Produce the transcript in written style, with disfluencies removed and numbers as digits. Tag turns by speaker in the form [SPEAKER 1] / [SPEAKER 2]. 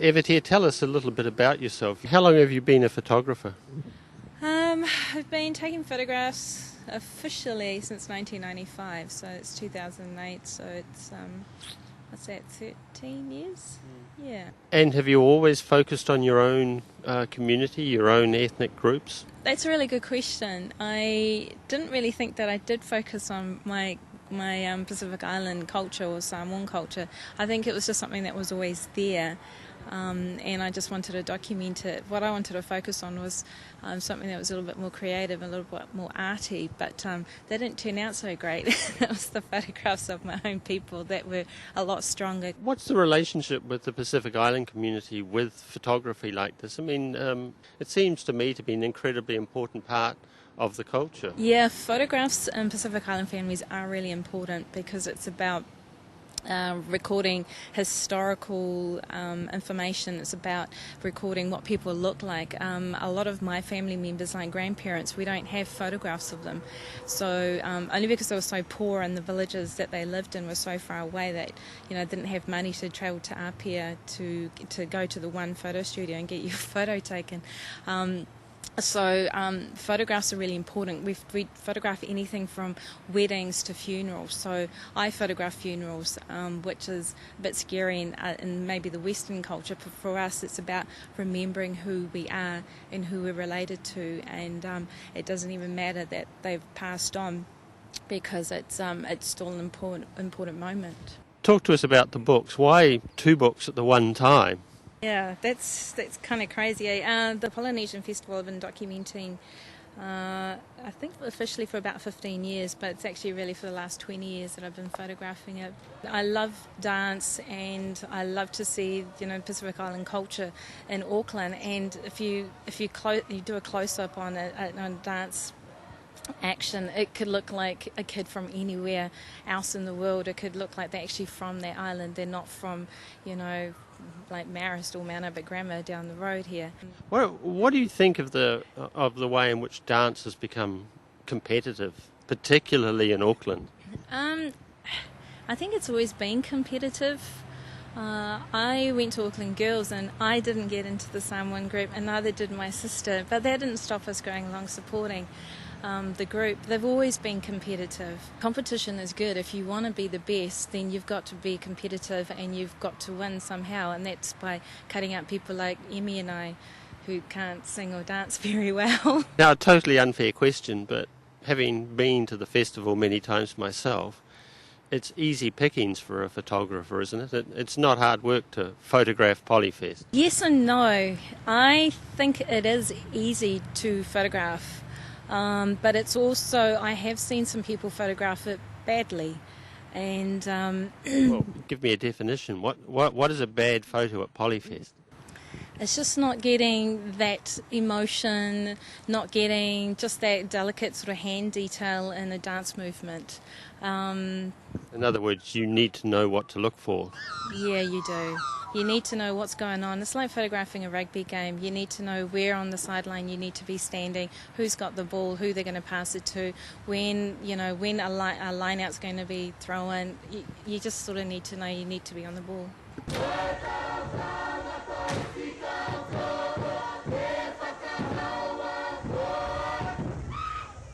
[SPEAKER 1] Evotia, tell us a little bit about yourself. How long have you been a photographer?
[SPEAKER 2] I've been taking photographs officially since 1995, so it's 2008, so it's, what's that, 13 years? Yeah.
[SPEAKER 1] And have you always focused on your own community, your own ethnic groups?
[SPEAKER 2] That's a really good question. I didn't really think that I did focus on my Pacific Island culture or Samoan culture. I think it was just something that was always there. And I just wanted to document it. What I wanted to focus on was something that was a little bit more creative, a little bit more arty, but they didn't turn out so great. It was the photographs of my own people that were a lot stronger.
[SPEAKER 1] What's the relationship with the Pacific Island community with photography like this? I mean, it seems to me to be an incredibly important part of the culture.
[SPEAKER 2] Yeah, photographs in Pacific Island families are really important because it's about recording historical information. It's about recording what people look like. A lot of my family members, like grandparents, we don't have photographs of them. So only because they were so poor and the villages that they lived in were so far away that didn't have money to travel to Apia to go to the one photo studio and get your photo taken. So photographs are really important. We photograph anything from weddings to funerals. So I photograph funerals, which is a bit scary in maybe the Western culture. But for us, it's about remembering who we are and who we're related to. And it doesn't even matter that they've passed on because it's still an important moment.
[SPEAKER 1] Talk to us about the books. Why 2 books at the one time?
[SPEAKER 2] Yeah, that's kind of crazy. The Polynesian Festival I've been documenting, I think officially for about 15 years, but it's actually really for the last 20 years that I've been photographing it. I love dance and I love to see Pacific Island culture in Auckland. And if you do a close-up on a dance action, it could look like a kid from anywhere else in the world. It could look like they're actually from that island. They're not from like Marist or Mount Abergramma down the road here.
[SPEAKER 1] What do you think of the way in which dance has become competitive, particularly in Auckland?
[SPEAKER 2] I think it's always been competitive. I went to Auckland Girls and I didn't get into the Samoan group and neither did my sister, but that didn't stop us going along supporting the group. They've always been competitive. Competition is good. If you want to be the best, then you've got to be competitive and you've got to win somehow, and that's by cutting out people like Emmy and I who can't sing or dance very well.
[SPEAKER 1] Now, a totally unfair question, but having been to the festival many times myself, it's easy pickings for a photographer, isn't it? It's not hard work to photograph Polyfest.
[SPEAKER 2] Yes and no. I think it is easy to photograph. But it's also, I have seen some people photograph it badly. And
[SPEAKER 1] well, give me a definition. What is a bad photo at Polyfest?
[SPEAKER 2] It's just not getting that emotion, not getting just that delicate sort of hand detail in a dance movement.
[SPEAKER 1] In other words, you need to know what to look for.
[SPEAKER 2] Yeah, you do. You need to know what's going on. It's like photographing a rugby game. You need to know where on the sideline you need to be standing, who's got the ball, who they're going to pass it to, when a line out's going to be thrown. You just sort of need to know you need to be on the ball.